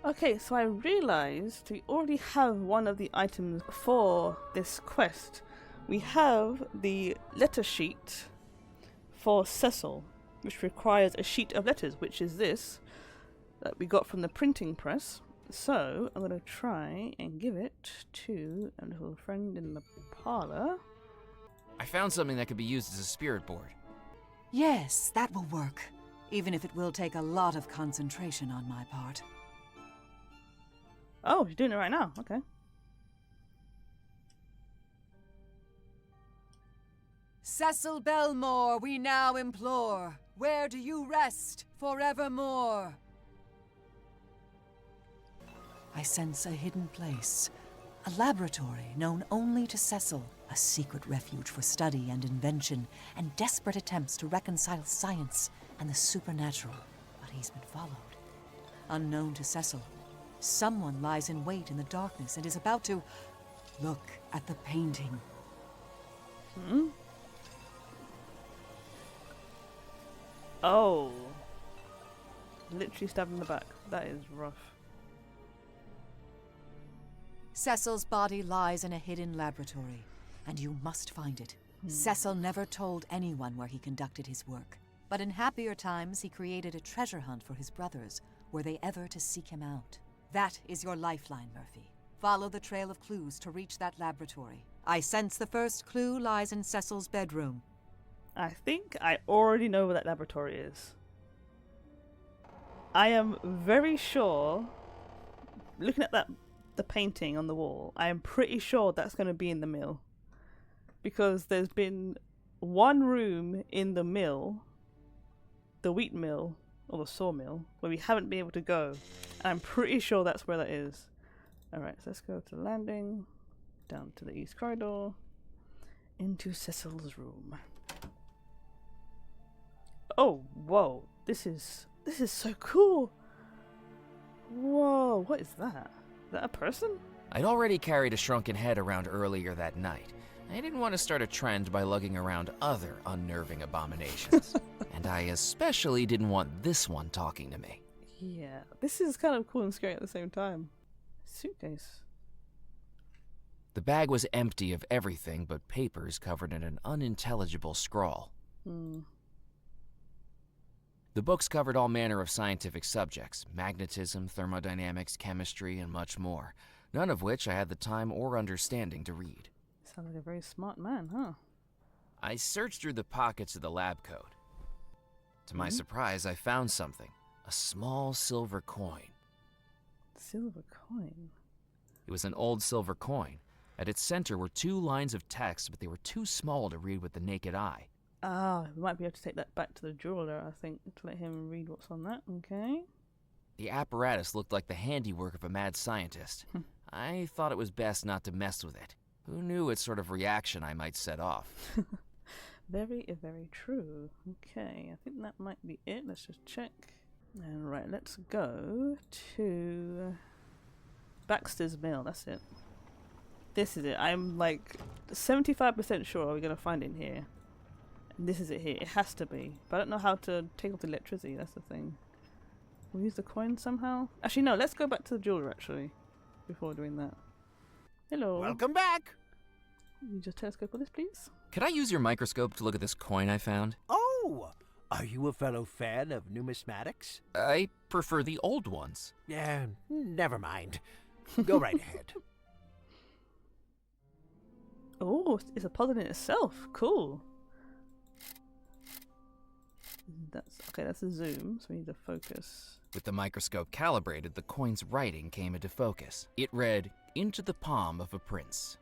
Okay, so I realized we already have one of the items for this quest. We have the letter sheet for Cecil, which requires a sheet of letters, which is this, that we got from the printing press. So I'm going to try and give it to a little friend in the parlor. I found something that could be used as a spirit board. Yes, that will work, even if it will take a lot of concentration on my part. Oh, you're doing it right now. Okay. Cecil Bellmore, we now implore, where do you rest forevermore? I sense a hidden place, a laboratory known only to Cecil, a secret refuge for study and invention, and desperate attempts to reconcile science and the supernatural. But he's been followed. Unknown to Cecil, someone lies in wait in the darkness and is about to look at the painting. Oh. Literally stabbed in the back. That is rough. Cecil's body lies in a hidden laboratory, and you must find it. Cecil never told anyone where he conducted his work, but in happier times he created a treasure hunt for his brothers, were they ever to seek him out. That is your lifeline, Murphy. Follow the trail of clues to reach that laboratory. I sense the first clue lies in Cecil's bedroom. I think I already know where that laboratory is. I am very sure, looking at the painting on the wall, I am pretty sure that's going to be in the mill. Because there's been one room in the mill, the wheat mill, or the sawmill, where we haven't been able to go. And I'm pretty sure that's where that is. Alright, so let's go to the landing, down to the east corridor, into Cecil's room. Oh, whoa, this is so cool. Whoa, what is that? Is that a person? I'd already carried a shrunken head around earlier that night. I didn't want to start a trend by lugging around other unnerving abominations. And I especially didn't want this one talking to me. Yeah, this is kind of cool and scary at the same time. Suitcase. The bag was empty of everything but papers covered in an unintelligible scrawl. The books covered all manner of scientific subjects, magnetism, thermodynamics, chemistry, and much more, none of which I had the time or understanding to read. Sounds like a very smart man, huh? I searched through the pockets of the lab coat. To my surprise, I found something, a small silver coin. Silver coin? It was an old silver coin. At its center were 2 lines of text, but they were too small to read with the naked eye. Ah, we might be able to take that back to the jeweler, I think, to let him read what's on that. Okay. The apparatus looked like the handiwork of a mad scientist. I thought it was best not to mess with it. Who knew what sort of reaction I might set off? Very, very true. Okay, I think that might be it. Let's just check. And right, let's go to Baxter's Mill. That's it. This is it. I'm like 75% sure we're going to find it in here. This is it here. It has to be. But I don't know how to take off the electricity. That's the thing. We'll use the coin somehow. Actually, no. Let's go back to the jeweler, actually, before doing that. Hello. Welcome back. You just telescope all this, please? Could I use your microscope to look at this coin I found? Oh, are you a fellow fan of numismatics? I prefer the old ones. Yeah, never mind. Go right ahead. Oh, it's a puzzle in itself. Cool. That's a zoom, so we need to focus. With the microscope calibrated, the coin's writing came into focus. It read, "Into the palm of a prince."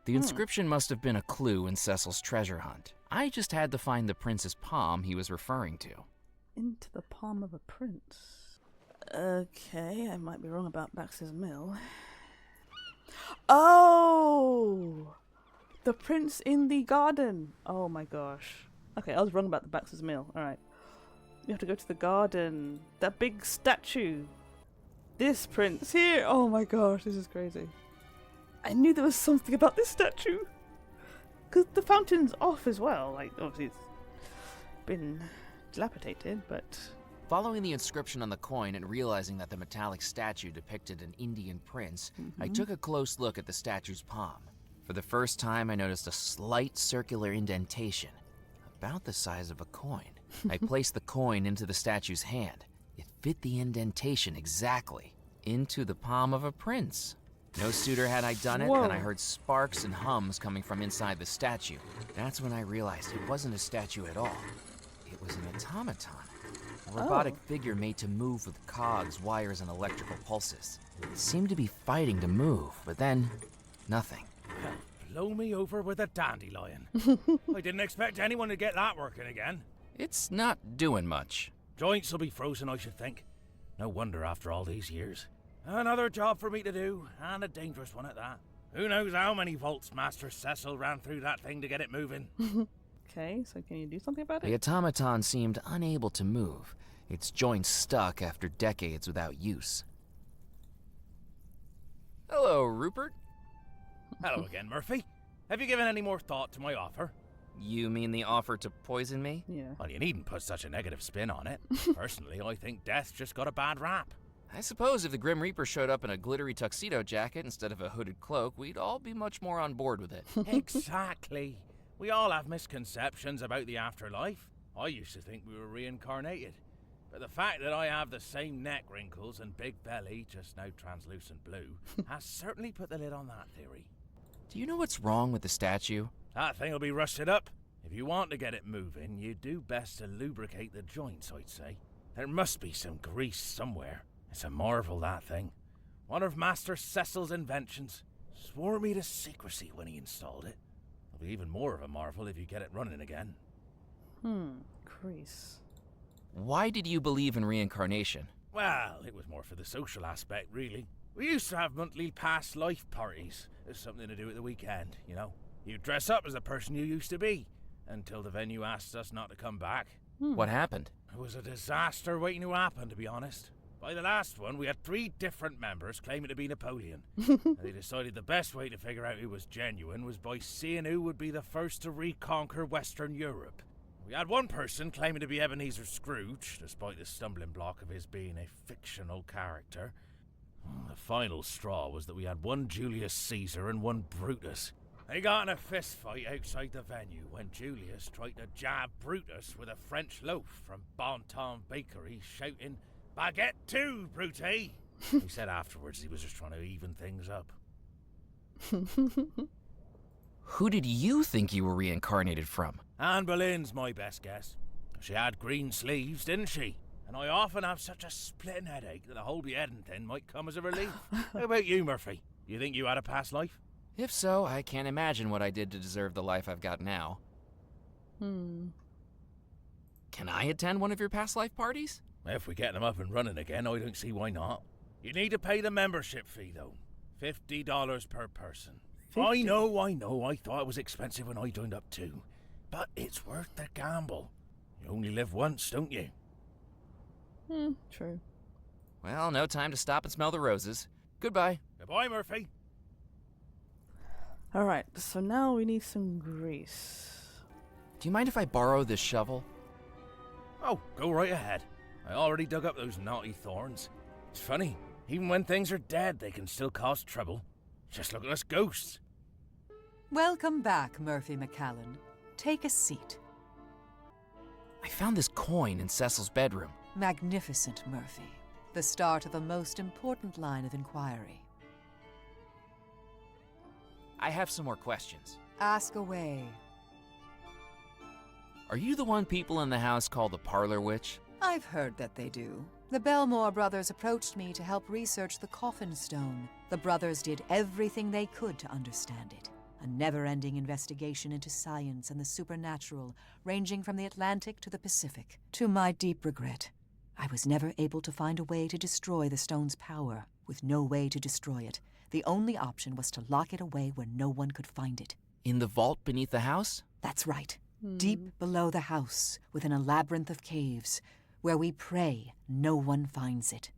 The inscription must have been a clue in Cecil's treasure hunt. I just had to find the prince's palm he was referring to. Into the palm of a prince. Okay, I might be wrong about Baxter's Mill. Oh! The prince in the garden! Oh my gosh. Okay, I was wrong about the Baxter's Mill. Alright. We have to go to the garden. That big statue. This prince here. Oh my gosh, this is crazy. I knew there was something about this statue. Because the fountain's off as well. Like, obviously it's been dilapidated, but Following the inscription on the coin and realizing that the metallic statue depicted an Indian prince, I took a close look at the statue's palm. For the first time, I noticed a slight circular indentation, about the size of a coin. I placed the coin into the statue's hand. It fit the indentation exactly, into the palm of a prince. No sooner had I done it than I heard sparks and hums coming from inside the statue. That's when I realized it wasn't a statue at all. It was an automaton. A robotic figure made to move with cogs, wires, and electrical pulses. It seemed to be fighting to move, but then, nothing. Well, blow me over with a dandelion. I didn't expect anyone to get that working again. It's not doing much. Joints will be frozen, I should think. No wonder after all these years. Another job for me to do, and a dangerous one at that. Who knows how many volts Master Cecil ran through that thing to get it moving. Okay, so can you do something about The it? automaton seemed unable to move, its joints stuck after decades without use. Hello, Rupert. Hello again, Murphy. Have you given any more thought to my offer? You mean the offer to poison me? Yeah. Well, you needn't put such a negative spin on it. Personally, I think death's just got a bad rap. I suppose if the Grim Reaper showed up in a glittery tuxedo jacket instead of a hooded cloak, we'd all be much more on board with it. Exactly. We all have misconceptions about the afterlife. I used to think we were reincarnated. But the fact that I have the same neck wrinkles and big belly, just now translucent blue, has certainly put the lid on that theory. Do you know what's wrong with the statue? That thing will be rusted up. If you want to get it moving, you do best to lubricate the joints, I'd say. There must be some grease somewhere. It's a marvel, that thing. One of Master Cecil's inventions. Swore me to secrecy when he installed it. It'll be even more of a marvel if you get it running again. Grease. Why did you believe in reincarnation? Well, it was more for the social aspect, really. We used to have monthly past life parties. There's something to do at the weekend, you know. You dress up as the person you used to be, until the venue asked us not to come back. What happened? It was a disaster waiting to happen, to be honest. By the last one, we had 3 different members claiming to be Napoleon. And they decided the best way to figure out who was genuine was by seeing who would be the first to reconquer Western Europe. We had one person claiming to be Ebenezer Scrooge, despite the stumbling block of his being a fictional character. The final straw was that we had one Julius Caesar and one Brutus. They got in a fist fight outside the venue when Julius tried to jab Brutus with a French loaf from Bon Ton Bakery, shouting, "Baguette too, Brute!" He said afterwards he was just trying to even things up. Who did you think you were reincarnated from? Anne Boleyn's my best guess. She had green sleeves, didn't she? And I often have such a splitting headache that a whole beheading thing might come as a relief. How about you, Murphy? You think you had a past life? If so, I can't imagine what I did to deserve the life I've got now. Can I attend one of your past life parties? If we get them up and running again, I don't see why not. You need to pay the membership fee, though. $50 per person. 50? I know. I thought it was expensive when I joined up too. But it's worth the gamble. You only live once, don't you? True. Well, no time to stop and smell the roses. Goodbye. Goodbye, Murphy. Alright, so now we need some grease. Do you mind if I borrow this shovel? Oh, go right ahead. I already dug up those naughty thorns. It's funny, even when things are dead, they can still cause trouble. Just look at us ghosts. Welcome back, Murphy McCallan. Take a seat. I found this coin in Cecil's bedroom. Magnificent, Murphy. The start of a most important line of inquiry. I have some more questions. Ask away. Are you the one people in the house call the Parlor Witch? I've heard that they do. The Bellmore brothers approached me to help research the coffin stone. The brothers did everything they could to understand it. A never-ending investigation into science and the supernatural, ranging from the Atlantic to the Pacific. To my deep regret, I was never able to find a way to destroy the stone's power. With no way to destroy it, the only option was to lock it away where no one could find it. In the vault beneath the house? That's right. Deep below the house, within a labyrinth of caves, where we pray no one finds it.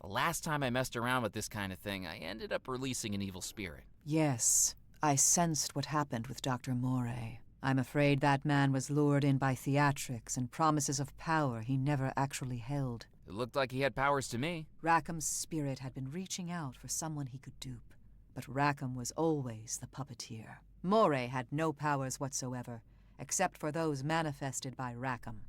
The last time I messed around with this kind of thing, I ended up releasing an evil spirit. Yes, I sensed what happened with Dr. Moray. I'm afraid that man was lured in by theatrics and promises of power he never actually held. It looked like he had powers to me. Rackham's spirit had been reaching out for someone he could dupe, but Rackham was always the puppeteer. Moray had no powers whatsoever, except for those manifested by Rackham.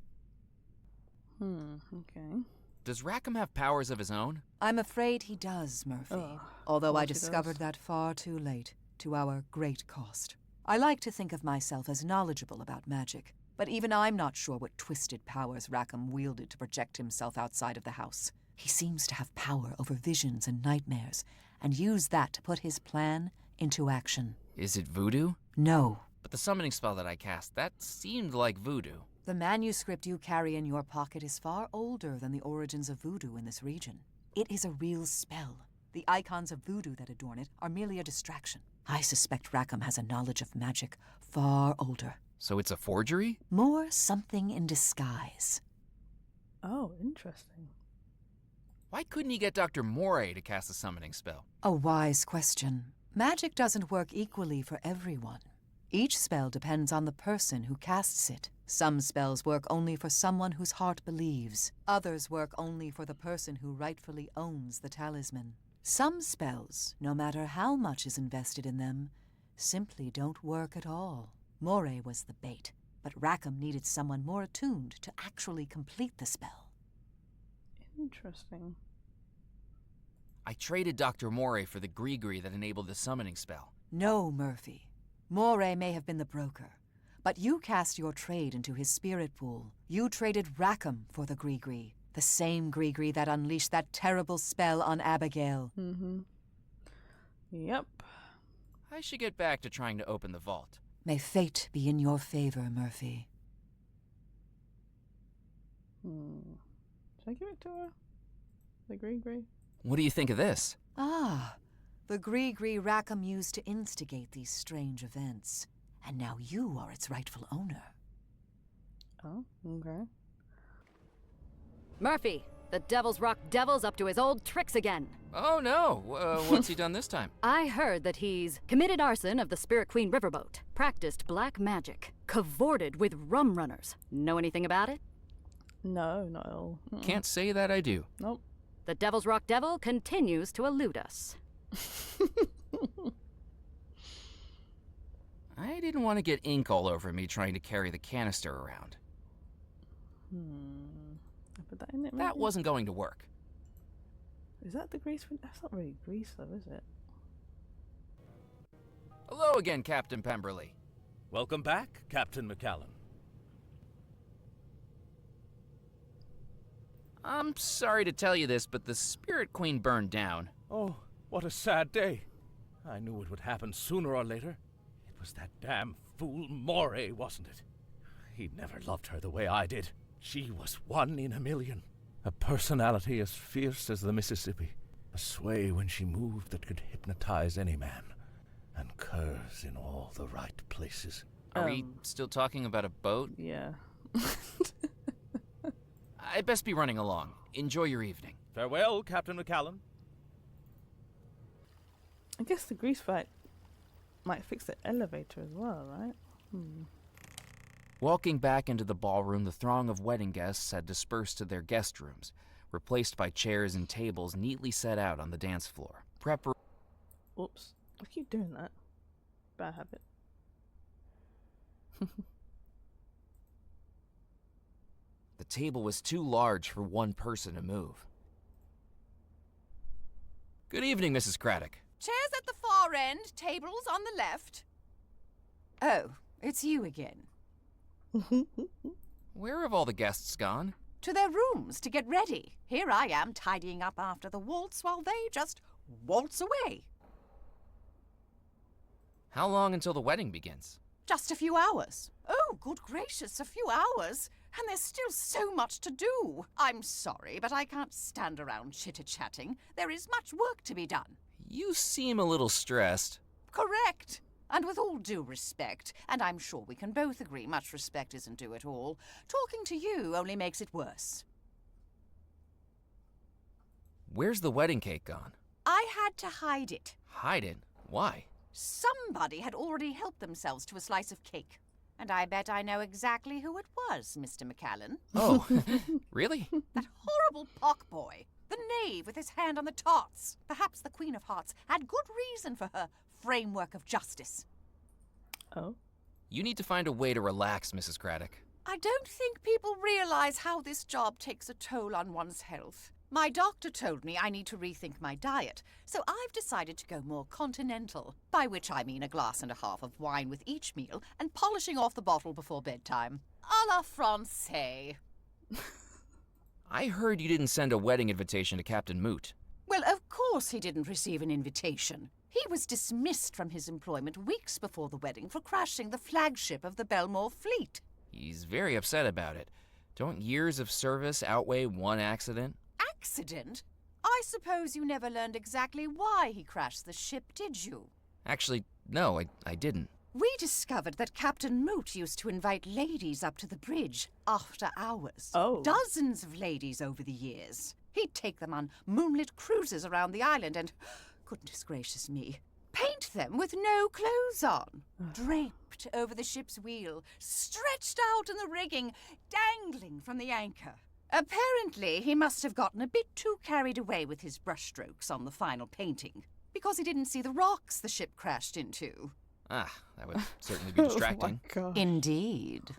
Okay. Does Rackham have powers of his own? I'm afraid he does, Murphy. Oh, although I he does. discovered that far too late, to our great cost. I like to think of myself as knowledgeable about magic, but even I'm not sure what twisted powers Rackham wielded to project himself outside of the house. He seems to have power over visions and nightmares, and used that to put his plan into action. Is it voodoo? No. But the summoning spell that I cast, that seemed like voodoo. The manuscript you carry in your pocket is far older than the origins of voodoo in this region. It is a real spell. The icons of voodoo that adorn it are merely a distraction. I suspect Rackham has a knowledge of magic far older. So it's a forgery? More something in disguise. Oh, interesting. Why couldn't he get Dr. Moray to cast a summoning spell? A wise question. Magic doesn't work equally for everyone. Each spell depends on the person who casts it. Some spells work only for someone whose heart believes. Others work only for the person who rightfully owns the talisman. Some spells, no matter how much is invested in them, simply don't work at all. Moray was the bait, but Rackham needed someone more attuned to actually complete the spell. Interesting. I traded Dr. Moray for the gree-gree that enabled the summoning spell. No, Murphy. Moray may have been the broker, but you cast your trade into his spirit pool. You traded Rackham for the gree-gree, the same gree-gree that unleashed that terrible spell on Abigail. Yep. I should get back to trying to open the vault. May fate be in your favor, Murphy. Should I give it to her? The gree-gree? What do you think of this? Ah, the gree-gree Rackham used to instigate these strange events. And now you are its rightful owner. Oh, okay. Murphy, the Devil's Rock Devil's up to his old tricks again. Oh no, what's he done this time? I heard that he's committed arson of the Spirit Queen riverboat, practiced black magic, cavorted with rum runners. Know anything about it? No, not at all. Can't say that I do. Nope. The Devil's Rock Devil continues to elude us. I didn't want to get ink all over me trying to carry the canister around. I put that in it, That maybe? wasn't going to work. Is that the grease? That's not really grease, though, is it? Hello again, Captain Pemberley. Welcome back, Captain McCallum. I'm sorry to tell you this, but the Spirit Queen burned down. Oh, what a sad day. I knew it would happen sooner or later. It was that damn fool Moray, wasn't it? He never loved her the way I did. She was one in a million. A personality as fierce as the Mississippi. A sway when she moved that could hypnotize any man. And curves in all the right places. Are we still talking about a boat? Yeah. I'd best be running along. Enjoy your evening. Farewell, Captain McCallum. I guess the grease fight might fix the elevator as well, right? Walking back into the ballroom, the throng of wedding guests had dispersed to their guest rooms, replaced by chairs and tables neatly set out on the dance floor. Oops. I keep doing that. Bad habit. The table was too large for one person to move. Good evening, Mrs. Craddock. Chairs at the far end, tables on the left. Oh, it's you again. Where have all the guests gone? To their rooms to get ready. Here I am tidying up after the waltz while they just waltz away. How long until the wedding begins? Just a few hours. Oh, good gracious, a few hours. And there's still so much to do. I'm sorry, but I can't stand around chitter-chatting. There is much work to be done. You seem a little stressed. Correct. And with all due respect, and I'm sure we can both agree much respect isn't due at all, talking to you only makes it worse. Where's the wedding cake gone? I had to hide it. Hide it? Why? Somebody had already helped themselves to a slice of cake. And I bet I know exactly who it was, Mr. McCallan. Oh, really? That horrible pock boy. The knave with his hand on the tarts. Perhaps the Queen of Hearts had good reason for her framework of justice. Oh. You need to find a way to relax, Mrs. Craddock. I don't think people realize how this job takes a toll on one's health. My doctor told me I need to rethink my diet, so I've decided to go more continental, by which I mean a glass and a half of wine with each meal and polishing off the bottle before bedtime. A la Francais. I heard you didn't send a wedding invitation to Captain Moot. Well, of course he didn't receive an invitation. He was dismissed from his employment weeks before the wedding for crashing the flagship of the Bellmore fleet. He's very upset about it. Don't years of service outweigh one accident? Accident? I suppose you never learned exactly why he crashed the ship, did you? Actually, no, I didn't. We discovered that Captain Moot used to invite ladies up to the bridge after hours. Oh. Dozens of ladies over the years. He'd take them on moonlit cruises around the island and, goodness gracious me, paint them with no clothes on. Draped over the ship's wheel, stretched out in the rigging, dangling from the anchor. Apparently, he must have gotten a bit too carried away with his brushstrokes on the final painting, because he didn't see the rocks the ship crashed into. Ah, that would certainly be distracting. Oh my God. Indeed.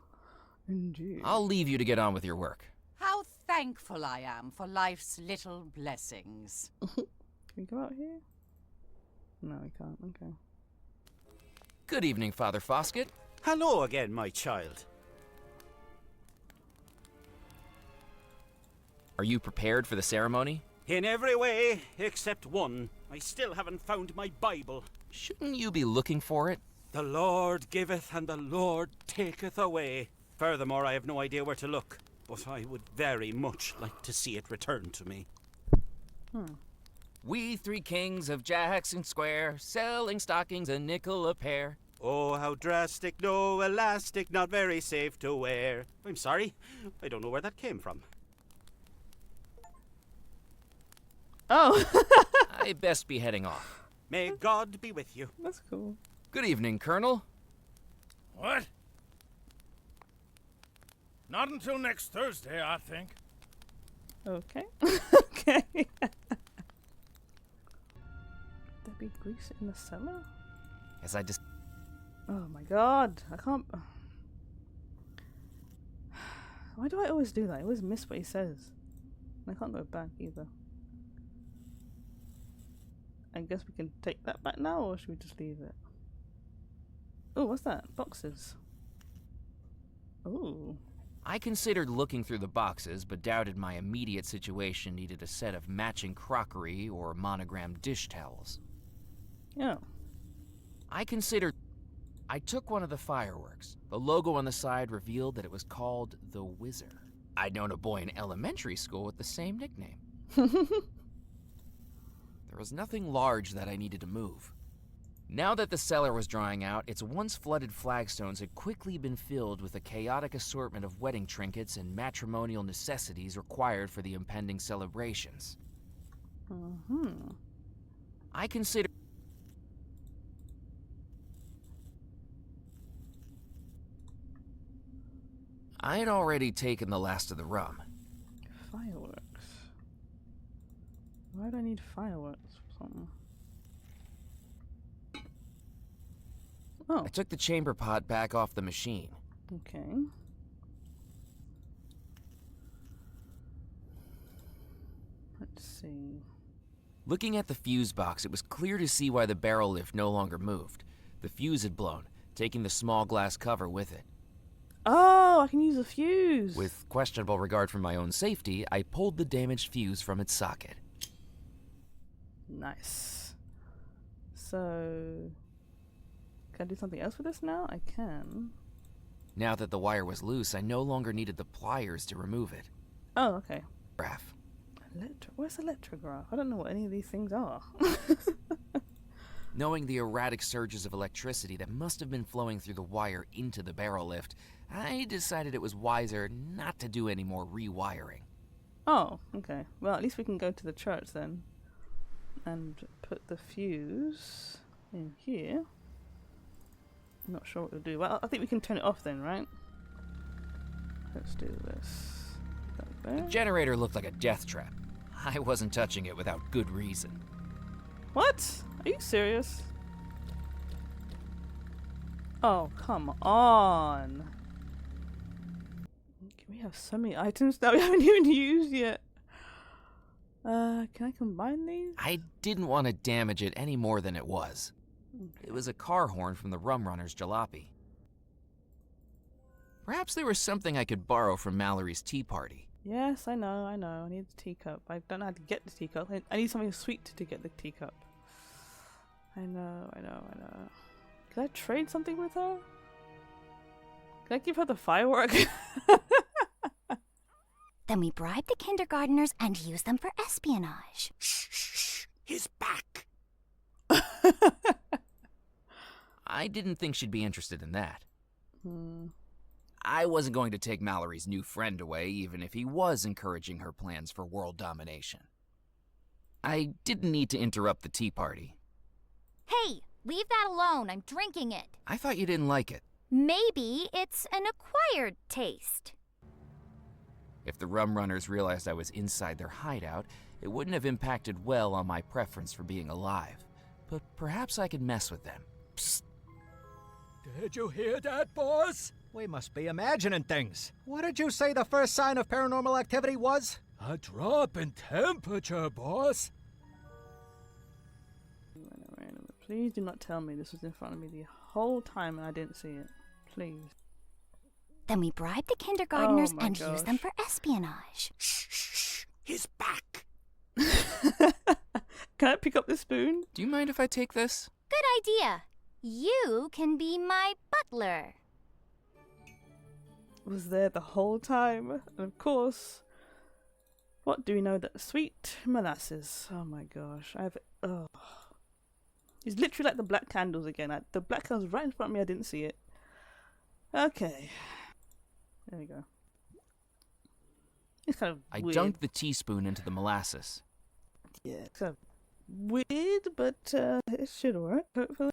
Indeed. I'll leave you to get on with your work. How thankful I am for life's little blessings. Can we go out here? No, we can't. Okay. Good evening, Father Foskett. Hello again, my child. Are you prepared for the ceremony? In every way, except one. I still haven't found my Bible. Shouldn't you be looking for it? The Lord giveth and the Lord taketh away. Furthermore, I have no idea where to look, but I would very much like to see it returned to me. We three kings of Jackson Square, selling stockings a nickel a pair. Oh, how drastic, no elastic, not very safe to wear. I'm sorry, I don't know where that came from. Oh. I best be heading off. May God be with you. That's cool. Good evening, Colonel. What? Not until next Thursday, I think. Okay. Okay. There be grease in the cellar? As I just Oh my God. I can't. Why do I always do that? I always miss what he says. I can't go back either. I guess we can take that back now, or should we just leave it? Oh, what's that? Boxes. Oh. I considered looking through the boxes, but doubted my immediate situation needed a set of matching crockery or monogrammed dish towels. Yeah. I took one of the fireworks. The logo on the side revealed that it was called the Whizzer. I'd known a boy in elementary school with the same nickname. There was nothing large that I needed to move. Now that the cellar was drying out, its once flooded flagstones had quickly been filled with a chaotic assortment of wedding trinkets and matrimonial necessities required for the impending celebrations. I considered I had already taken the last of the rum. Fireworks. Why do I need fireworks for something? Oh, I took the chamber pot back off the machine. okay. Let's see. Looking at the fuse box, it was clear to see why the barrel lift no longer moved. The fuse had blown, taking the small glass cover with it. Oh, I can use a fuse. With questionable regard for my own safety, I pulled the damaged fuse from its socket. Nice. So, can I do something else with this now? I can. Now that the wire was loose, I no longer needed the pliers to remove it. Oh, okay. Graph. Where's electrograph? I don't know what any of these things are. Knowing the erratic surges of electricity that must have been flowing through the wire into the barrel lift, I decided it was wiser not to do any more rewiring. Oh, okay. Well, at least we can go to the church then. And put the fuse in here. Not sure what we'll do. Well, I think we can turn it off then, right? Let's do this. The generator looked like a death trap. I wasn't touching it without good reason. What? Are you serious? Oh, come on. We have so many items that we haven't even used yet. Can I combine these? I didn't want to damage it any more than it was. Okay. It was a car horn from the Rum Runner's jalopy. Perhaps there was something I could borrow from Mallory's tea party. Yes, I know. I need the teacup. I don't know how to get the teacup. I need something sweet to get the teacup. I know. Can I trade something with her? Can I give her the firework? Then we bribe the kindergarteners and use them for espionage. Shh, he's back. I didn't think she'd be interested in that. Hmm. I wasn't going to take Mallory's new friend away, even if he was encouraging her plans for world domination. I didn't need to interrupt the tea party. Hey, leave that alone. I'm drinking it. I thought you didn't like it. Maybe it's an acquired taste. If the Rum Runners realized I was inside their hideout, it wouldn't have impacted well on my preference for being alive. But perhaps I could mess with them. Psst. Did you hear that, boss? We must be imagining things. What did you say the first sign of paranormal activity was? A drop in temperature, boss. Please do not tell me this was in front of me the whole time and I didn't see it. Please. Then we bribe the kindergarteners Oh my and use gosh. them for espionage. Shh, he's back. Can I pick up the spoon? Do you mind if I take this? Good idea. You can be my butler. Was there the whole time. And of course, what do we know that sweet molasses? Oh my gosh. It's literally like the black candles again. The black candles right in front of me, I didn't see it. Okay. There we go. It's kind of I weird. dunked the teaspoon into the molasses. Yeah, it's kind of weird, but it should work, hopefully.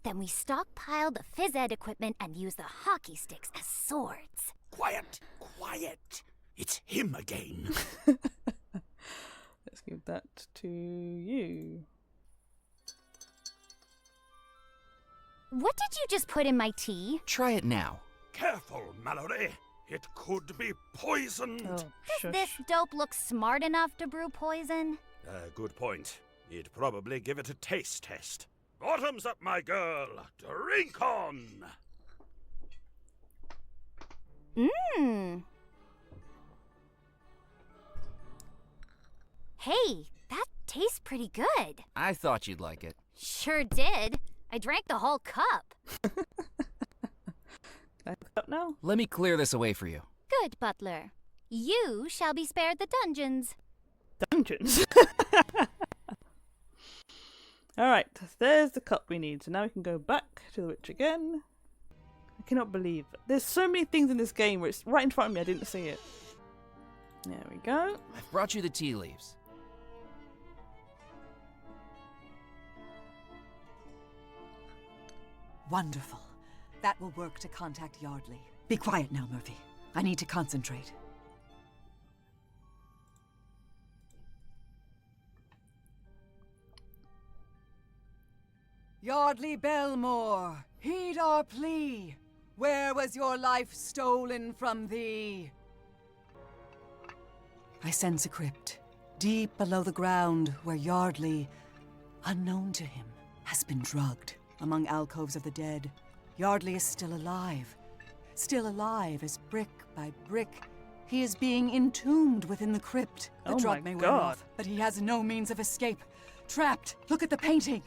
Then we stockpile the phys ed equipment and use the hockey sticks as swords. Quiet. It's him again. Let's give that to you. What did you just put in my tea? Try it now. Careful, Mallory. It could be poisoned. Oh, Does shush. this dope look smart enough to brew poison? Good point. You'd probably give it a taste test. Bottoms up, my girl. Drink on. Mmm. Hey, that tastes pretty good. I thought you'd like it. Sure did. I drank the whole cup. Can I pick up now? Let me clear this away for you. Good, butler. You shall be spared the dungeons. Dungeons. Alright, there's the cup we need. So now we can go back to the witch again. I cannot believe it. There's so many things in this game where it's right in front of me, I didn't see it. There we go. I've brought you the tea leaves. Wonderful. That will work to contact Yardley. Be quiet now, Murphy. I need to concentrate. Yardley Bellmore, heed our plea. Where was your life stolen from thee? I sense a crypt, deep below the ground, where Yardley, unknown to him, has been drugged. Among alcoves of the dead, Yardley is still alive as brick by brick, he is being entombed within the crypt. The Oh drug my may wear God. off, but he has no means of escape. Trapped. Look at the painting.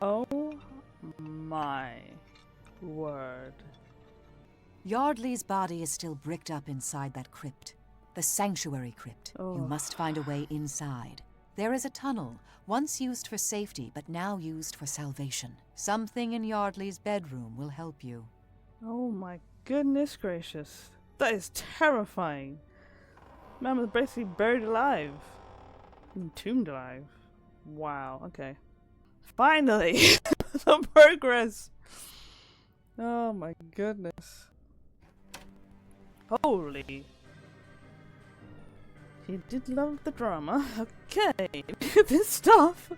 Oh my word. Yardley's body is still bricked up inside that crypt. The sanctuary crypt. Oh. You must find a way inside. There is a tunnel, once used for safety, but now used for salvation. Something in Yardley's bedroom will help you. Oh my goodness gracious. That is terrifying. Man was basically buried alive. Entombed alive. Wow, okay. Finally! Some progress! Oh my goodness. Holy. You did love the drama. Okay, this stuff.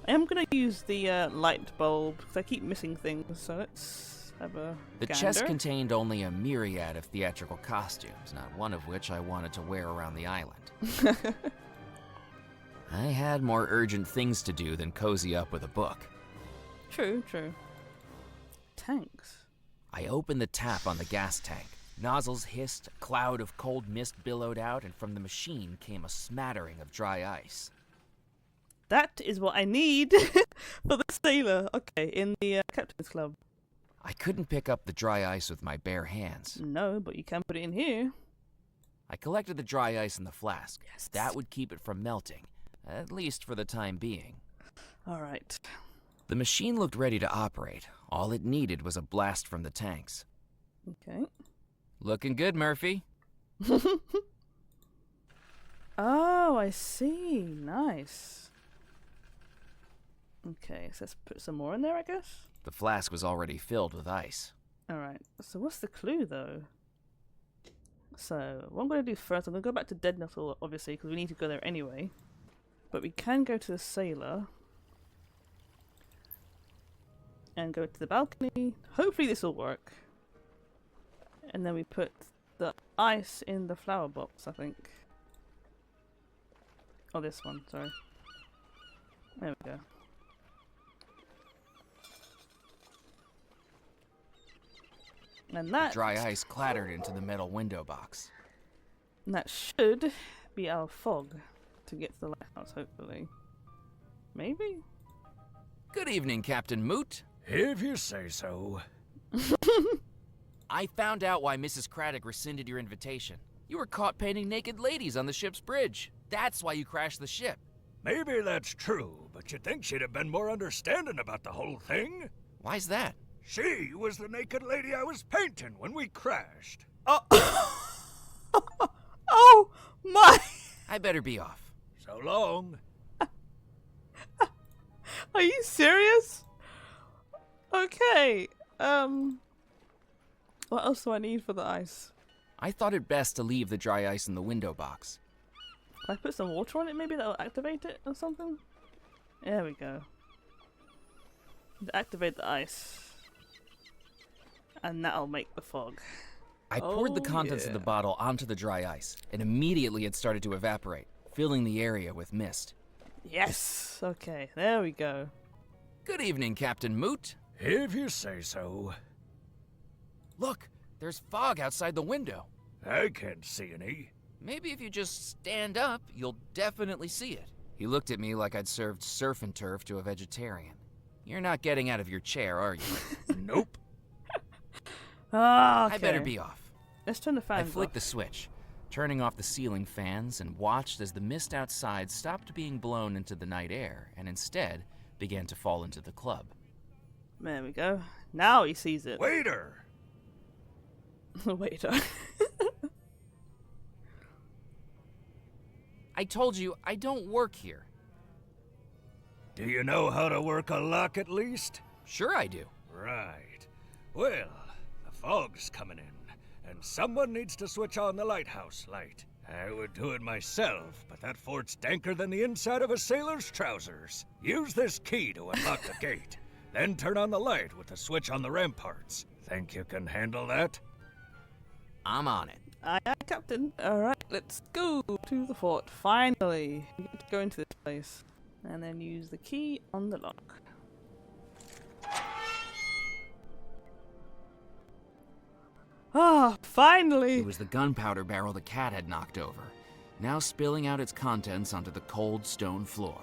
I am gonna use the light bulb because I keep missing things, so let's have a The gander. chest contained only a myriad of theatrical costumes, not one of which I wanted to wear around the island. I had more urgent things to do than cozy up with a book. True, true. Tanks. I opened the tap on the gas tank. Nozzles hissed, a cloud of cold mist billowed out, and from the machine came a smattering of dry ice. That is what I need for the sailor. Okay, in the captain's club. I couldn't pick up the dry ice with my bare hands. No, but you can put it in here. I collected the dry ice in the flask. Yes. That would keep it from melting, at least for the time being. All right. The machine looked ready to operate. All it needed was a blast from the tanks. Okay. Looking good, Murphy. Oh, I see. Nice. Okay, so let's put some more in there, I guess. The flask was already filled with ice. Alright, so what's the clue, though? So, what I'm going to do first, I'm going to go back to Dead Nettle, obviously, because we need to go there anyway. But we can go to the sailor. And go to the balcony. Hopefully this will work. And then we put the ice in the flower box, I think. Oh, this one, sorry. There we go. And that... Dry ice clattered into the metal window box. And that should be our fog to get to the lighthouse, hopefully. Maybe? Good evening, Captain Moot. If you say so. I found out why Mrs. Craddock rescinded your invitation. You were caught painting naked ladies on the ship's bridge. That's why you crashed the ship. Maybe that's true, but you'd think she'd have been more understanding about the whole thing. Why's that? She was the naked lady I was painting when we crashed. Oh my! I better be off. So long. Are you serious? Okay. What else do I need for the ice? I thought it best to leave the dry ice in the window box. Can I put some water on it maybe that'll activate it or something? There we go. Activate the ice. And that'll make the fog. I poured the contents of the bottle onto the dry ice, and immediately it started to evaporate, filling the area with mist. Yes! Okay, there we go. Good evening, Captain Moot. If you say so. Look, there's fog outside the window. I can't see any. Maybe if you just stand up, you'll definitely see it. He looked at me like I'd served surf and turf to a vegetarian. You're not getting out of your chair, are you? Nope. Ah, okay. I better be off. Let's turn the fans I flicked off. the switch, turning off the ceiling fans, and watched as the mist outside stopped being blown into the night air and instead began to fall into the club. There we go. Now he sees it. Waiter! Waiter. I told you, I don't work here. Do you know how to work a lock at least? Sure I do. Right. Well, the fog's coming in, and someone needs to switch on the lighthouse light. I would do it myself, but that fort's danker than the inside of a sailor's trousers. Use this key to unlock the gate, then turn on the light with the switch on the ramparts. Think you can handle that? I'm on it. Aye, aye, Captain. Alright, let's go to the fort. Finally. We get to go into this place. And then use the key on the lock. Ah, finally! It was the gunpowder barrel the cat had knocked over, now spilling out its contents onto the cold stone floor.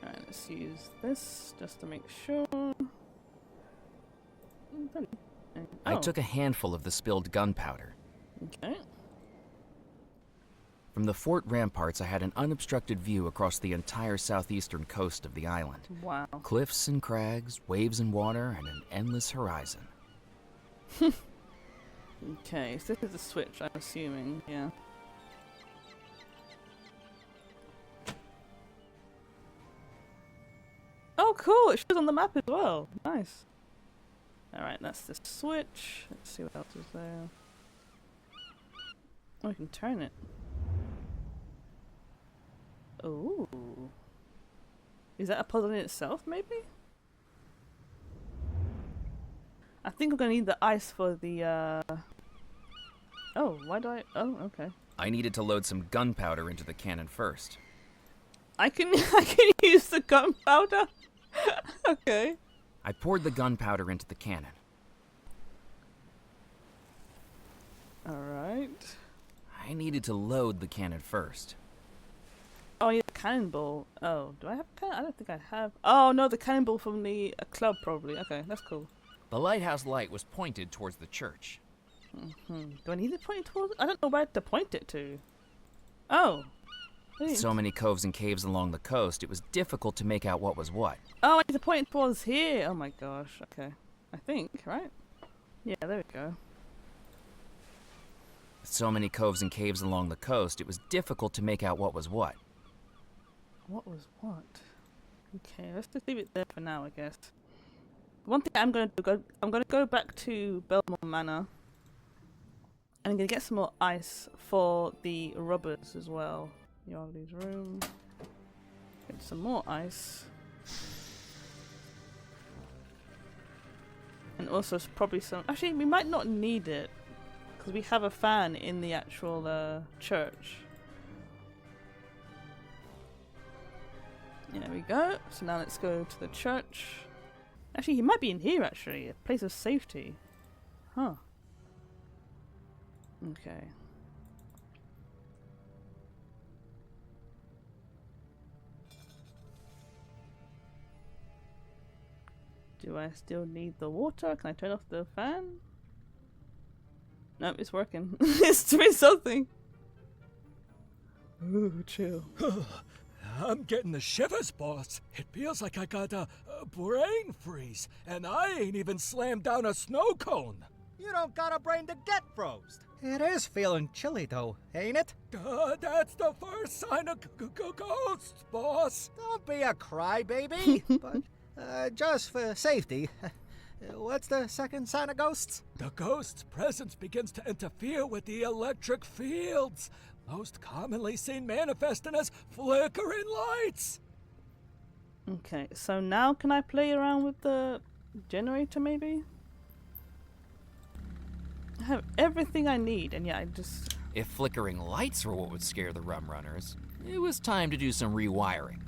Alright, let's use this just to make sure. I took a handful of the spilled gunpowder. Okay. From the fort ramparts, I had an unobstructed view across the entire southeastern coast of the island. Wow. Cliffs and crags, waves and water, and an endless horizon. Okay, so this is the switch, I'm assuming, yeah. Oh, cool. It shows on the map as well. Nice. Alright, that's the switch. Let's see what else is there. Oh, we can turn it. Ooh. Is that a puzzle in itself, maybe? I think I'm gonna need the ice for the, Oh, why do I... Oh, okay. I needed to load some gunpowder into the cannon first. I can use the gunpowder? Okay. I poured the gunpowder into the cannon. Alright. I needed to load the cannon first. Oh, yeah, cannonball. Oh, do I have a cannon? I don't think I have. Oh, no, the cannonball from the club, probably. Okay, that's cool. The lighthouse light was pointed towards the church. Do I need to point it towards? I don't know where to point it to. Oh. With so many coves and caves along the coast, it was difficult to make out what was what. Oh, I need to point it towards here. Oh my gosh. Okay. I think, right? Yeah, there we go. With so many coves and caves along the coast, it was difficult to make out what was what. What was what? Okay, let's just leave it there for now, I guess. One thing I'm going to do, I'm going to go back to Bellemore Manor. And I'm going to get some more ice for the rubbers as well. Yardley's room. Get some more ice. And also probably some... Actually, we might not need it. Because we have a fan in the actual church. There we go. So now let's go to the church. Actually, he might be in here, actually. A place of safety. Huh. Okay. Do I still need the water? Can I turn off the fan? Nope, it's working. It's doing something. Ooh, chill. I'm getting the shivers, boss. It feels like I got a brain freeze, and I ain't even slammed down a snow cone. You don't got a brain to get froze. It is feeling chilly, though, ain't it? That's the first sign of ghosts, boss. Don't be a crybaby. But just for safety, what's the second sign of ghosts? The ghost's presence begins to interfere with the electric fields, most commonly seen manifesting as flickering lights. Okay, so now can I play around with the generator, maybe? I have everything I need, and yeah, I just... If flickering lights were what would scare the rum runners, it was time to do some rewiring.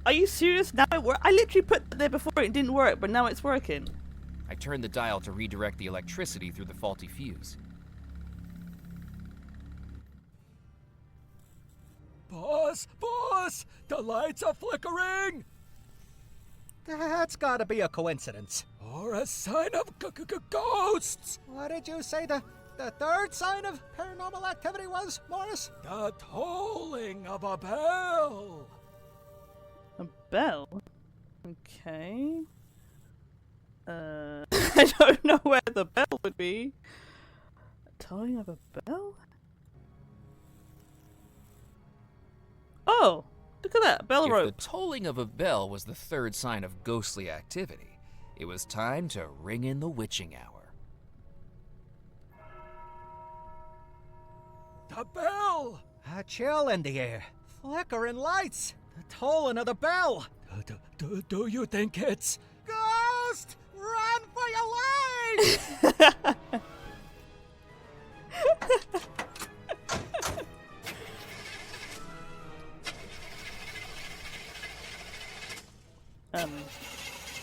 Are you serious? Now it works? I literally put it there before it didn't work, but now it's working. I turned the dial to redirect the electricity through the faulty fuse. Boss! The lights are flickering! That's gotta be a coincidence. Or a sign of ghosts! What did you say the third sign of paranormal activity was, Morris? The tolling of a bell! A bell? Okay. I don't know where the bell would be. A tolling of a bell? Oh! Look at that, bell rope. If the tolling of a bell was the third sign of ghostly activity, it was time to ring in the witching hour. The bell! A chill in the air. Flickering lights. The tolling of the bell. Do you think it's... Ghost! Run for your life!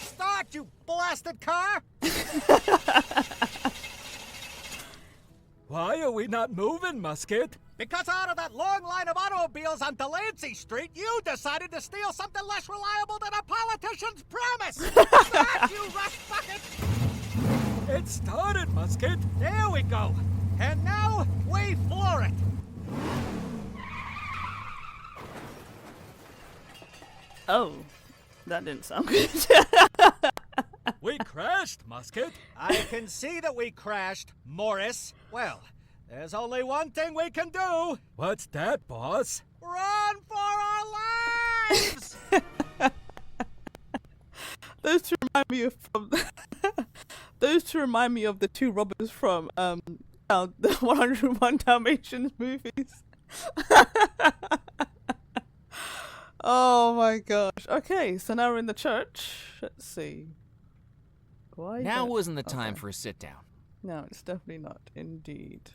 Start, you blasted car! Why are we not moving, Musket? Because out of that long line of automobiles on Delancey Street, you decided to steal something less reliable than a politician's promise! Start, you rust bucket! It started, Musket. There we go. And now, we floor it. Oh. That didn't sound good. We crashed, Musket. I can see that we crashed, Morris. Well, there's only one thing we can do. What's that, boss? Run for our lives! Those two remind me of those two remind me of the two robbers from the 101 Dalmatians movies. Oh my gosh. Okay, so now we're in the church. Let's see. Why? Now wasn't the time for a sit down. No, it's definitely not. Indeed.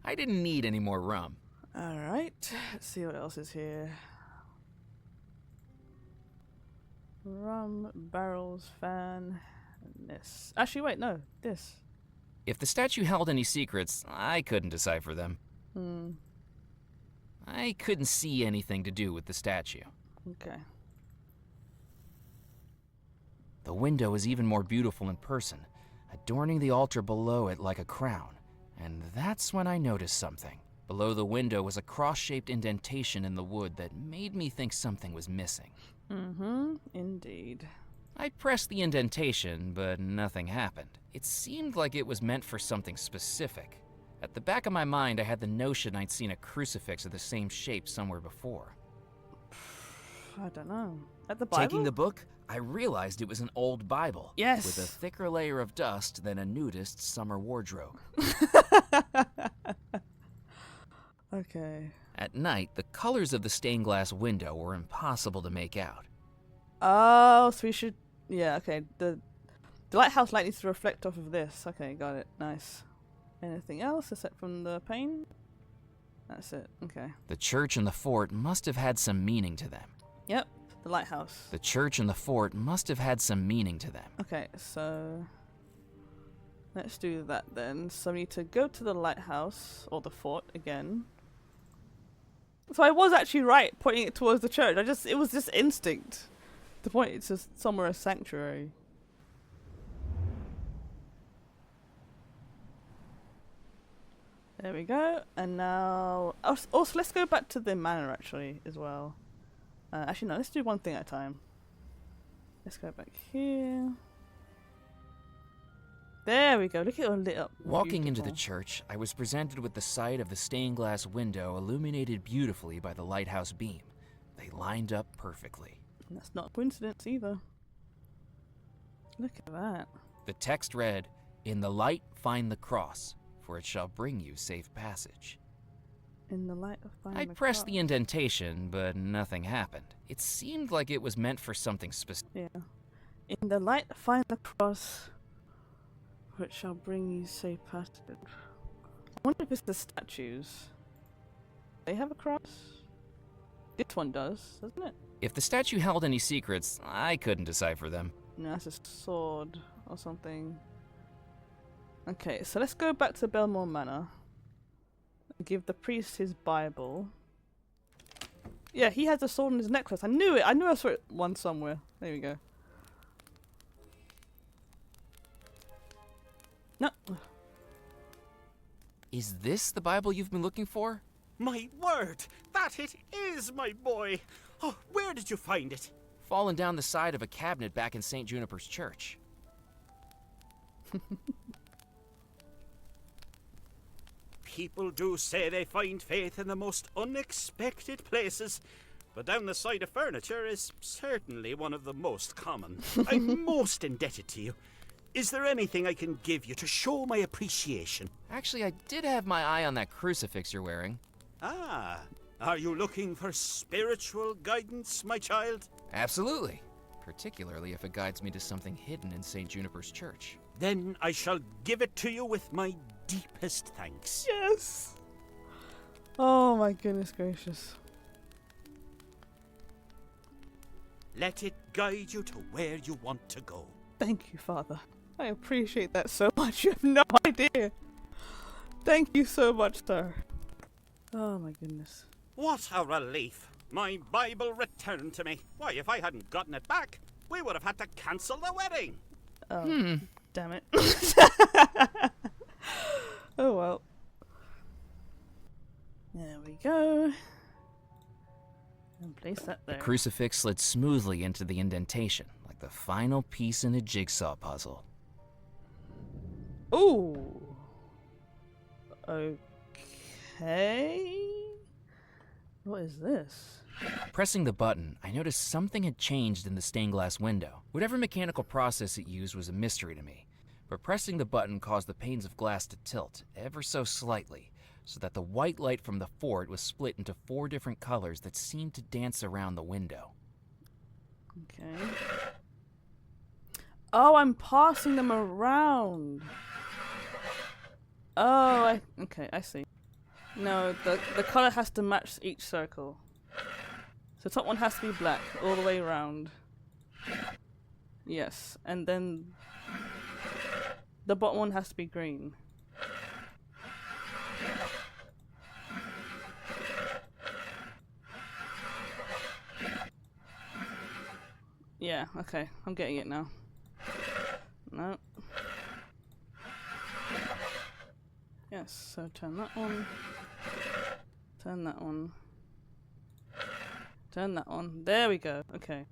I didn't need any more rum. Alright, let's see what else is here. Rum, barrels, fan, and this. Actually, wait, no, this. If the statue held any secrets, I couldn't decipher them. I couldn't see anything to do with the statue. Okay. The window is even more beautiful in person, adorning the altar below it like a crown. And that's when I noticed something. Below the window was a cross-shaped indentation in the wood that made me think something was missing. Indeed. I pressed the indentation, but nothing happened. It seemed like it was meant for something specific. At the back of my mind, I had the notion I'd seen a crucifix of the same shape somewhere before. I don't know. At the Bible? Taking the book, I realized it was an old Bible. Yes. With a thicker layer of dust than a nudist's summer wardrobe. Okay. At night, the colors of the stained glass window were impossible to make out. Oh, so we should... Yeah, okay. The lighthouse light needs to reflect off of this. Okay, got it. Nice. Anything else except from the pane? That's it. Okay. The church and the fort must have had some meaning to them. Yep. The lighthouse. The church and the fort must have had some meaning to them. Okay, so... Let's do that then. So we need to go to the lighthouse, or the fort, again. So I was actually right, pointing it towards the church. It was just instinct to point it to somewhere a sanctuary. There we go. And now... Also, let's go back to the manor, actually, as well. Actually, no, let's do one thing at a time. Let's go back here. There we go. Look at it all lit up. Walking into the church, I was presented with the sight of the stained glass window illuminated beautifully by the lighthouse beam. They lined up perfectly. That's not a coincidence either. Look at that. The text read, "In the light find the cross, for it shall bring you safe passage." In the light of finding I the pressed cross. the indentation, but nothing happened. It seemed like it was meant for something specific. Yeah. In the light find the cross, for it shall bring you safe passage. I wonder if it's the statues. They have a cross? This one does, doesn't it? If the statue held any secrets, I couldn't decipher them. No, that's a sword or something. Okay, so let's go back to Bellemore Manor. Give the priest his Bible. Yeah, he has a sword in his necklace. I knew it. I knew I saw it one somewhere. There we go. No. Is this the Bible you've been looking for? My word! That it is, my boy! Oh, where did you find it? Fallen down the side of a cabinet back in St. Juniper's church. People do say they find faith in the most unexpected places, but down the side of furniture is certainly one of the most common. I'm most indebted to you. Is there anything I can give you to show my appreciation? Actually, I did have my eye on that crucifix you're wearing. Ah, are you looking for spiritual guidance, my child? Absolutely. Particularly if it guides me to something hidden in St. Juniper's church. Then I shall give it to you with my deepest thanks. Yes! Oh my goodness gracious. Let it guide you to where you want to go. Thank you, Father. I appreciate that so much. You have no idea. Thank you so much, sir. Oh my goodness. What a relief. My Bible returned to me. Why, if I hadn't gotten it back, we would have had to cancel the wedding. Oh, damn it. Oh well. There we go. And place that there. The crucifix slid smoothly into the indentation, like the final piece in a jigsaw puzzle. Ooh. Okay. What is this? Pressing the button, I noticed something had changed in the stained glass window. Whatever mechanical process it used was a mystery to me, but pressing the button caused the panes of glass to tilt ever so slightly, so that the white light from the fort was split into 4 different colors that seemed to dance around the window. Okay. Oh, I'm passing them around. Oh, okay, I see. No, the color has to match each circle. So the top one has to be black all the way around. Yes, and then the bottom one has to be green. Yeah, okay, I'm getting it now. No. Yes, so turn that one. Turn that one. Turn that one. There we go. Okay.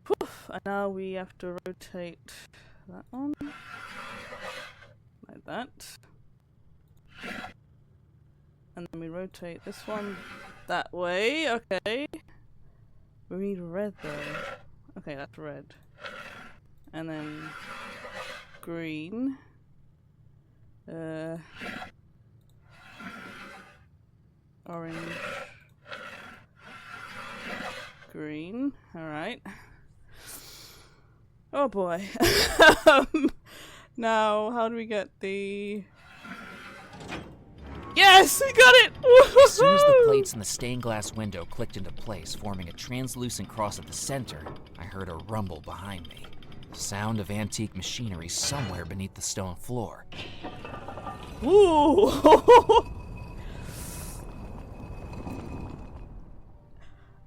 Poof. And now we have to rotate that one. Like that. And then we rotate this one that way. Okay. We need red though. Okay, that's red. And then green. Orange. Green. Alright. Oh boy. Now, how do we get the... Yes! We got it! As soon as the plates in the stained glass window clicked into place, forming a translucent cross at the center, I heard a rumble behind me. The sound of antique machinery somewhere beneath the stone floor. Ooh!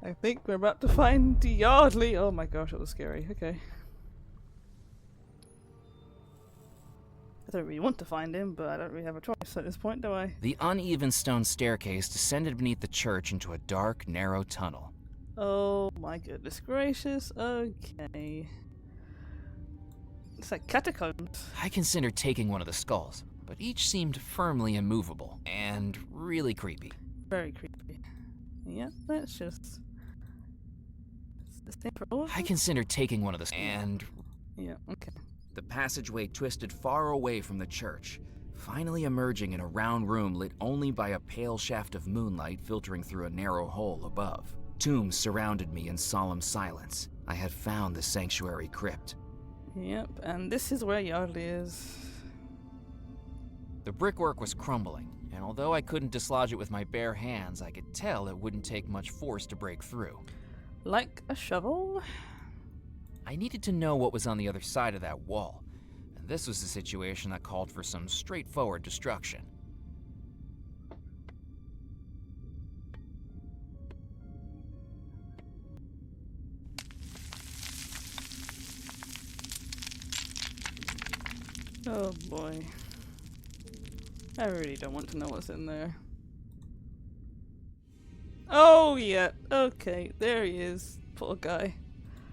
I think we're about to find Yardley. Oh my gosh, that was scary. Okay. I don't really want to find him, but I don't really have a choice at this point, do I? The uneven stone staircase descended beneath the church into a dark, narrow tunnel. Oh my goodness gracious. Okay. It's like catacombs. I considered taking one of the skulls, but each seemed firmly immovable and really creepy. Very creepy. Yeah, let's just... It's the same for all of them? I considered taking one of the and... Yeah, okay. The passageway twisted far away from the church, finally emerging in a round room lit only by a pale shaft of moonlight filtering through a narrow hole above. Tombs surrounded me in solemn silence. I had found the sanctuary crypt. Yep, and this is where Yardley is. The brickwork was crumbling, and although I couldn't dislodge it with my bare hands, I could tell it wouldn't take much force to break through. Like a shovel? I needed to know what was on the other side of that wall, and this was a situation that called for some straightforward destruction. Oh boy. I really don't want to know what's in there. Oh yeah, okay, there he is. Poor guy.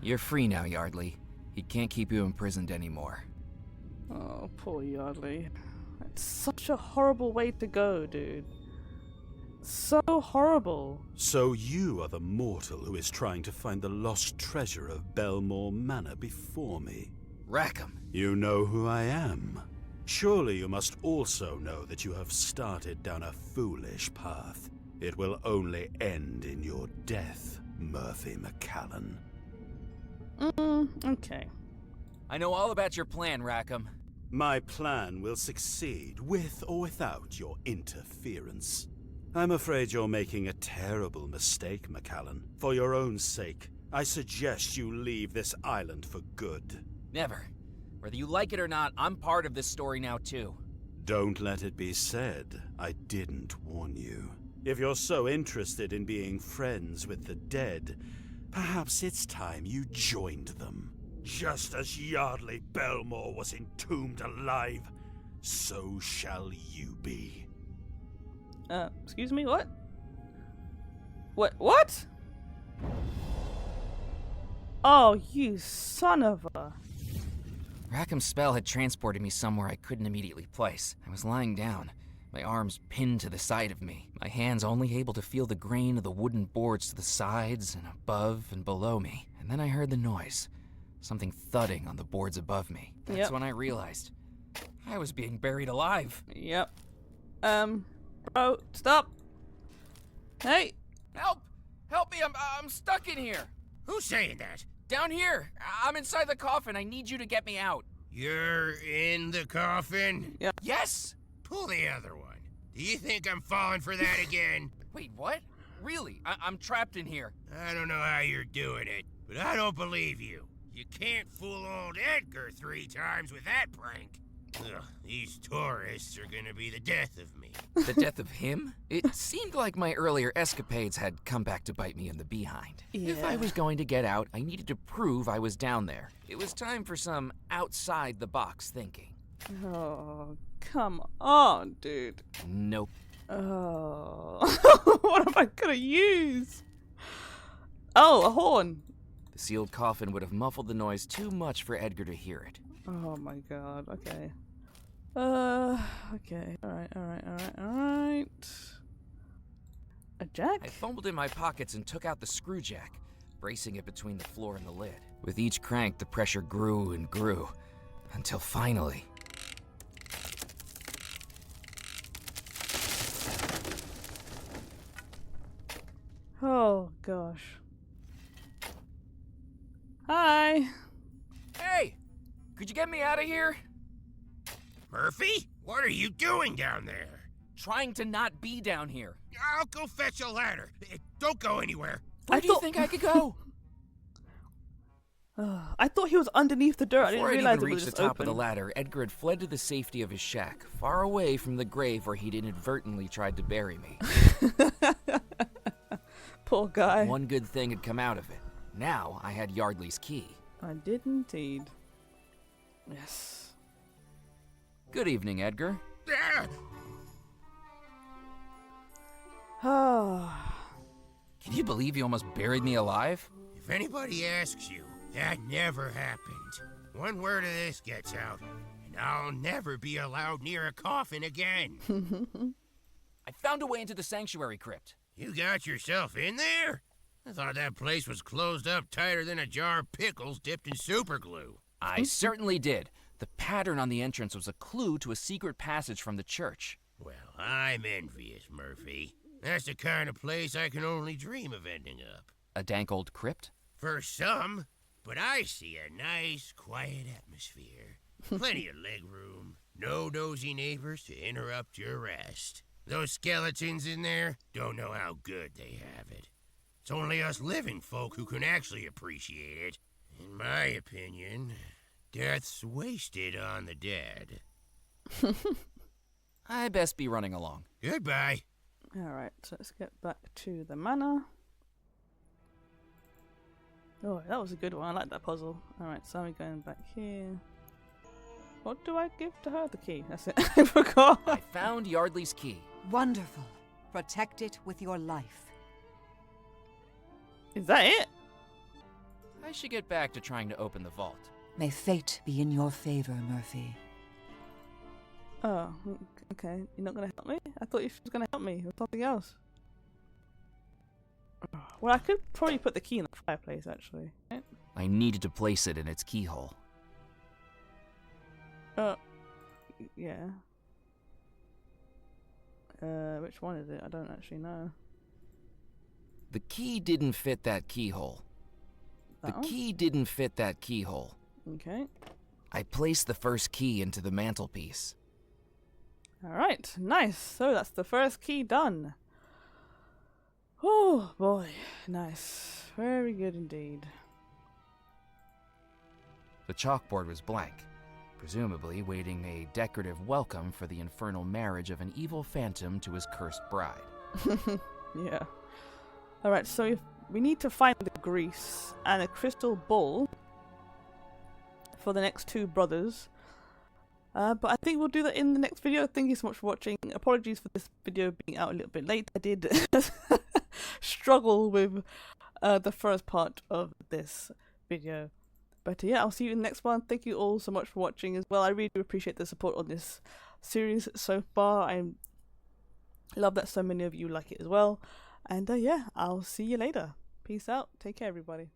You're free now, Yardley. He can't keep you imprisoned anymore. Oh, poor Yardley. That's such a horrible way to go, dude. So horrible. So you are the mortal who is trying to find the lost treasure of Bellemore Manor before me. Rackham. You know who I am. Surely you must also know that you have started down a foolish path. It will only end in your death, Murphy McCallan. Okay. I know all about your plan, Rackham. My plan will succeed, with or without your interference. I'm afraid you're making a terrible mistake, McCallan. For your own sake, I suggest you leave this island for good. Never. Whether you like it or not, I'm part of this story now, too. Don't let it be said I didn't warn you. If you're so interested in being friends with the dead, perhaps it's time you joined them. Just as Yardley Bellmore was entombed alive, so shall you be. Excuse me, what? What? Oh, you son of a... Rackham's spell had transported me somewhere I couldn't immediately place. I was lying down, my arms pinned to the side of me, my hands only able to feel the grain of the wooden boards to the sides and above and below me. And then I heard the noise, something thudding on the boards above me. That's when I realized I was being buried alive. Yep. Bro, stop. Hey. Help! Help me, I'm stuck in here. Who's saying that? Down here. I'm inside the coffin. I need you to get me out. You're in the coffin? Yep. Yes! Pull the other one. Do you think I'm falling for that again? Wait, what? Really? I'm trapped in here. I don't know how you're doing it, but I don't believe you. You can't fool old Edgar 3 times with that prank. Ugh, these tourists are gonna be the death of me. The death of him? It seemed like my earlier escapades had come back to bite me in the behind. Yeah. If I was going to get out, I needed to prove I was down there. It was time for some outside-the-box thinking. Oh, come on, dude. Nope. Oh. What am I gonna use? Oh, a horn. The sealed coffin would have muffled the noise too much for Edgar to hear it. Oh my god, okay. Okay. Alright. A jack? I fumbled in my pockets and took out the screw jack, bracing it between the floor and the lid. With each crank, the pressure grew and grew, until finally... Oh gosh. Hi! Hey! Could you get me out of here? Murphy? What are you doing down there? Trying to not be down here. I'll go fetch a ladder. Don't go anywhere. Where do you think I could go? I thought he was underneath the dirt. Before I I'd didn't realize even it was reached the just top open. of the ladder, Edgar had fled to the safety of his shack, far away from the grave where he'd inadvertently tried to bury me. Poor guy. One good thing had come out of it. Now I had Yardley's key. I did indeed. Yes. Good evening, Edgar. Ah. Can you believe you almost buried me alive? If anybody asks you, that never happened. One word of this gets out, and I'll never be allowed near a coffin again. I found a way into the sanctuary crypt. You got yourself in there? I thought that place was closed up tighter than a jar of pickles dipped in super glue. I certainly did. The pattern on the entrance was a clue to a secret passage from the church. Well, I'm envious, Murphy. That's the kind of place I can only dream of ending up. A dank old crypt? For some, but I see a nice, quiet atmosphere. Plenty of legroom, no nosy neighbors to interrupt your rest. Those skeletons in there don't know how good they have it. It's only us living folk who can actually appreciate it. In my opinion, death's wasted on the dead. I best be running along. Goodbye. Alright, so let's get back to the manor. Oh, that was a good one. I like that puzzle. Alright, so we're going back here. What do I give to her? The key. That's it. I forgot. I found Yardley's key. Wonderful. Protect it with your life. Is that it? I should get back to trying to open the vault. May fate be in your favor, Murphy. Oh, okay. You're not going to help me? I thought you was going to help me with something else. Well, I could probably put the key in the fireplace, actually. Right? I needed to place it in its keyhole. Yeah. Which one is it? I don't actually know. The key didn't fit that keyhole. The key didn't fit that keyhole. Okay. I placed the first key into the mantelpiece. Alright, nice. So that's the first key done. Oh boy, nice. Very good indeed. The chalkboard was blank, presumably waiting a decorative welcome for the infernal marriage of an evil phantom to his cursed bride. Yeah. Alright, so we need to find the grease and a crystal ball for the next two brothers. But I think we'll do that in the next video. Thank you so much for watching. Apologies for this video being out a little bit late. I did struggle with the first part of this video. But yeah, I'll see you in the next one. Thank you all so much for watching as well. I really do appreciate the support on this series so far. I'm Love that so many of you like it as well. And yeah, I'll see you later. Peace out. Take care, everybody.